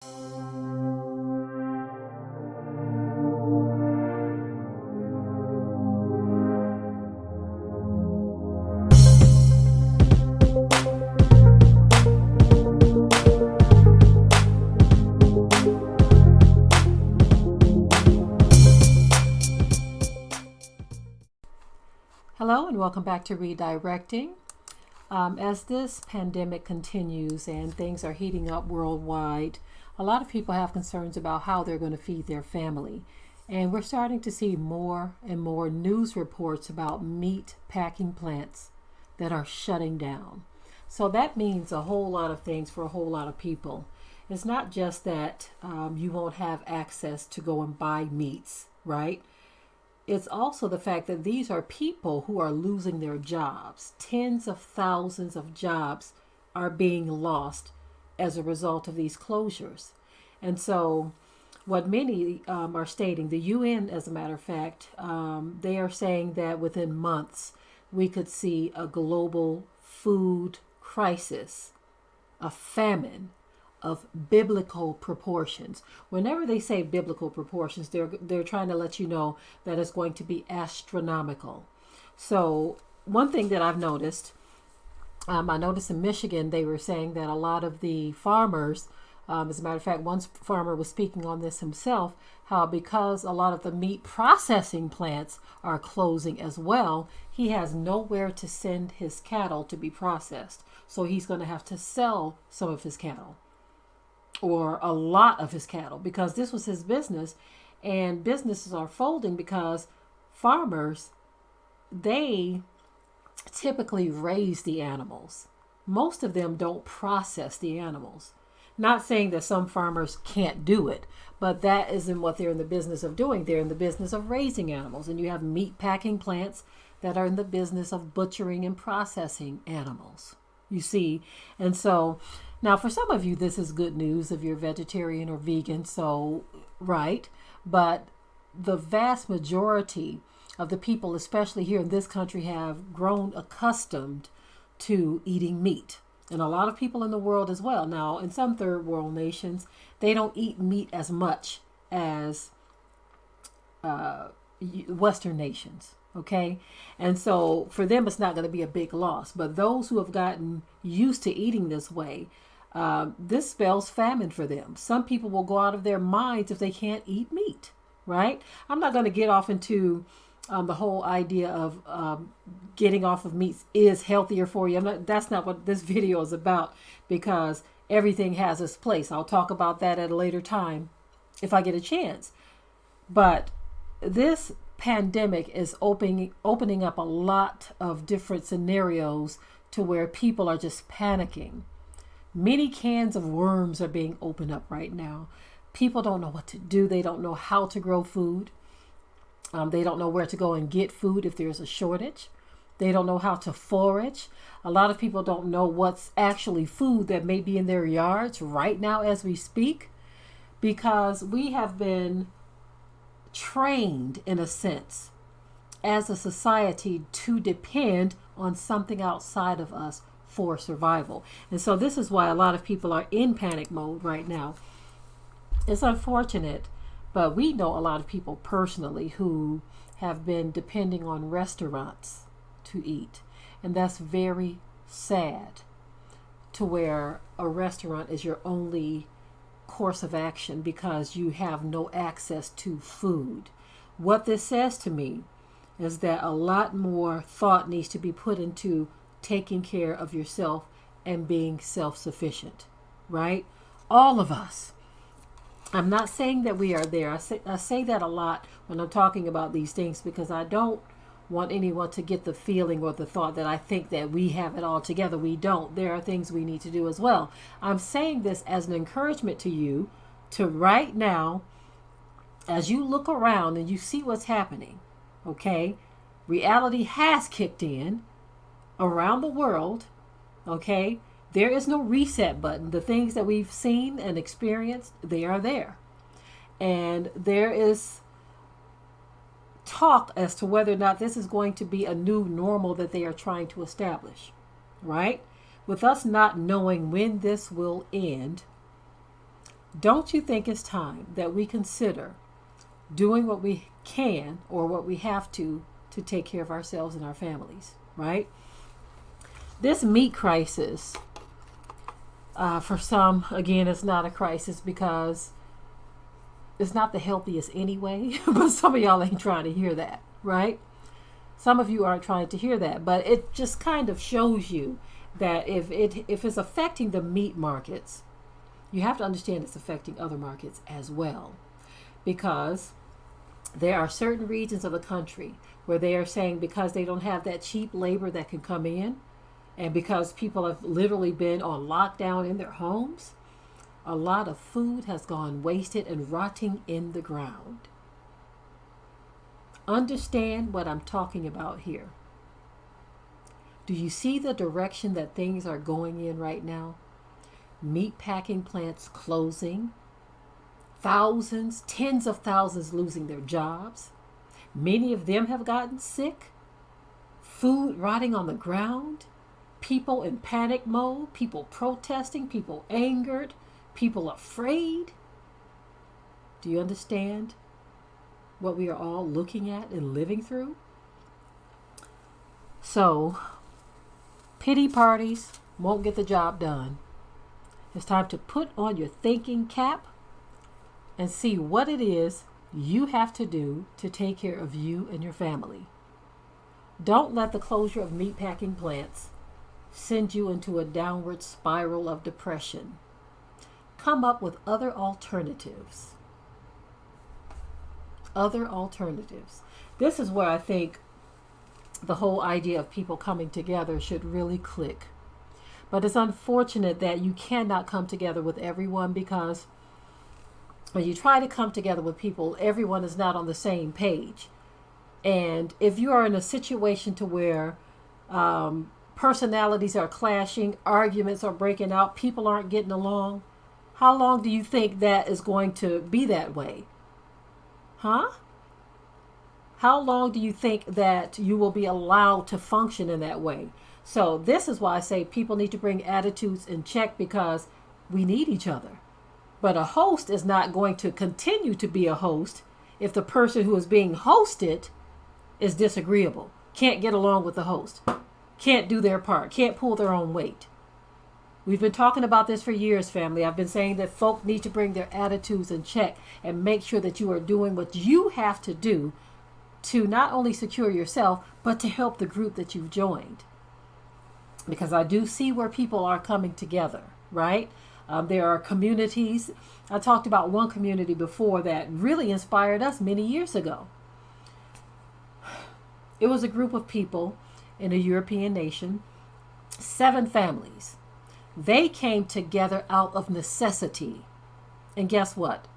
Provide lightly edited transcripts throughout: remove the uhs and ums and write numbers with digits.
Hello and welcome back to Redirecting. As this pandemic continues and things are heating up worldwide, a lot of people have concerns about how they're going to feed their family. And we're starting to see more and more news reports about meat packing plants that are shutting down. So that means a whole lot of things for a whole lot of people. It's not just that you won't have access to go and buy meats, right? It's also the fact that these are people who are losing their jobs. Tens of thousands of jobs are being lost as a result of these closures. And so what many are stating, the UN, as a matter of fact, they are saying that within months we could see a global food crisis, a famine of biblical proportions. Whenever they say biblical proportions, they're trying to let you know that it's going to be astronomical. So one thing that I've noticed, I noticed in Michigan, they were saying that a lot of the farmers, as a matter of fact, one farmer was speaking on this himself, how because a lot of the meat processing plants are closing as well, he has nowhere to send his cattle to be processed. So he's going to have to sell some of his cattle, or a lot of his cattle, because this was his business, and businesses are folding because farmers, they typically raise the animals. Most of them don't process the animals. Not saying that some farmers can't do it, but that isn't what they're in the business of doing. They're in the business of raising animals, and you have meat packing plants that are in the business of butchering and processing animals, you see. And so now, for some of you, this is good news if you're vegetarian or vegan, so right. But the vast majority of the people, especially here in this country, have grown accustomed to eating meat. And a lot of people in the world as well. Now, in some third world nations, they don't eat meat as much as Western nations. Okay. And so for them, it's not going to be a big loss. But those who have gotten used to eating this way, this spells famine for them. Some people will go out of their minds if they can't eat meat, right? I'm not going to get off into the whole idea of getting off of meats is healthier for you. That's not what this video is about, because everything has its place. I'll talk about that at a later time if I get a chance. But this pandemic is opening up a lot of different scenarios to where people are just panicking. Many cans of worms are being opened up right now. People don't know what to do. They don't know how to grow food. They don't know where to go and get food if there's a shortage. They don't know how to forage. A lot of people don't know what's actually food that may be in their yards right now as we speak, because we have been trained, in a sense, as a society to depend on something outside of us for survival. And so this is why a lot of people are in panic mode right now. It's unfortunate, but we know a lot of people personally who have been depending on restaurants to eat. And that's very sad, to where a restaurant is your only course of action because you have no access to food. What this says to me is that a lot more thought needs to be put into taking care of yourself and being self-sufficient, right? All of us. I'm not saying that we are there. I say that a lot when I'm talking about these things, because I don't want anyone to get the feeling or the thought that I think that we have it all together. We don't. There are things we need to do as well. I'm saying this as an encouragement to you to right now, as you look around and you see what's happening, okay? Reality has kicked in around the world, okay? There is no reset button. The things that we've seen and experienced, they are there. And there is talk as to whether or not this is going to be a new normal that they are trying to establish, right? With us not knowing when this will end, Don't you think it's time that we consider doing what we can or what we have to take care of ourselves and our families, right? This meat crisis, for some, again, it's not a crisis because it's not the healthiest anyway, but some of y'all ain't trying to hear that, right? Some of you aren't trying to hear that, but it just kind of shows you that if it's affecting the meat markets, you have to understand it's affecting other markets as well, because there are certain regions of the country where they are saying because they don't have that cheap labor that can come in, and because people have literally been on lockdown in their homes, a lot of food has gone wasted and rotting in the ground. Understand what I'm talking about here. Do you see the direction that things are going in right now? Meat packing plants closing, thousands, tens of thousands losing their jobs. Many of them have gotten sick. Food rotting on the ground. People in panic mode. People protesting. People angered. People afraid. Do you understand what we are all looking at and living through? So, pity parties won't get the job done. It's time to put on your thinking cap and see what it is you have to do to take care of you and your family. Don't let the closure of meatpacking plants send you into a downward spiral of depression. Come up with other alternatives. Other alternatives. This is where I think the whole idea of people coming together should really click. But it's unfortunate that you cannot come together with everyone, because when you try to come together with people, everyone is not on the same page. And if you are in a situation to where personalities are clashing, arguments are breaking out, people aren't getting along, how long do you think that is going to be that way? Huh? How long do you think that you will be allowed to function in that way? So this is why I say people need to bring attitudes in check, because we need each other. But a host is not going to continue to be a host if the person who is being hosted is disagreeable, can't get along with the host, can't do their part, can't pull their own weight. We've been talking about this for years, family. I've been saying that folk need to bring their attitudes in check and make sure that you are doing what you have to do to not only secure yourself, but to help the group that you've joined. Because I do see where people are coming together, right? There are communities. I talked about one community before that really inspired us many years ago. It was a group of people in a European nation, 7 families. They came together out of necessity. And guess what?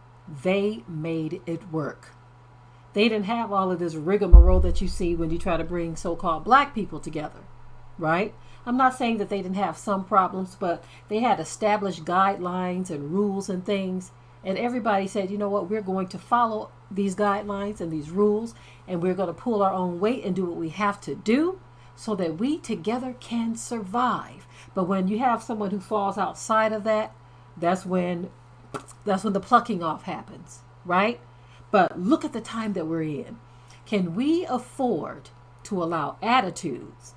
They made it work. They didn't have all of this rigmarole that you see when you try to bring so-called black people together, right? I'm not saying that they didn't have some problems, but they had established guidelines and rules and things. And everybody said, you know what, we're going to follow these guidelines and these rules, and we're going to pull our own weight and do what we have to do so that we together can survive. But when you have someone who falls outside of that, that's when the plucking off happens, right? But look at the time that we're in. Can we afford to allow attitudes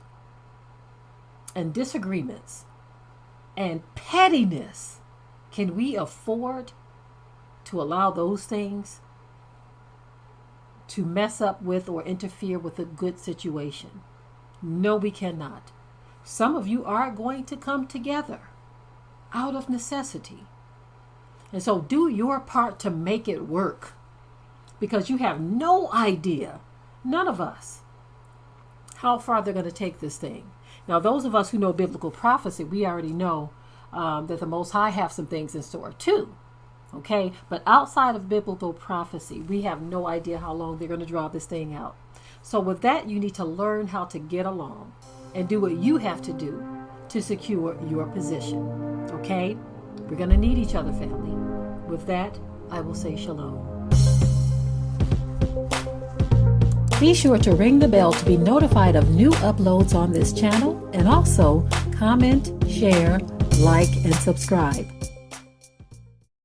and disagreements and pettiness? Can we afford to allow those things to mess up with or interfere with a good situation? No, we cannot. Some of you are going to come together out of necessity. And so do your part to make it work, because you have no idea, none of us, how far they're going to take this thing. Now, those of us who know biblical prophecy, we already know that the Most High have some things in store too. Okay, but outside of biblical prophecy, we have no idea how long they're going to draw this thing out. So with that, you need to learn how to get along and do what you have to do to secure your position. Okay, we're going to need each other, family. With that, I will say shalom. Be sure to ring the bell to be notified of new uploads on this channel, and also comment, share, like, and subscribe.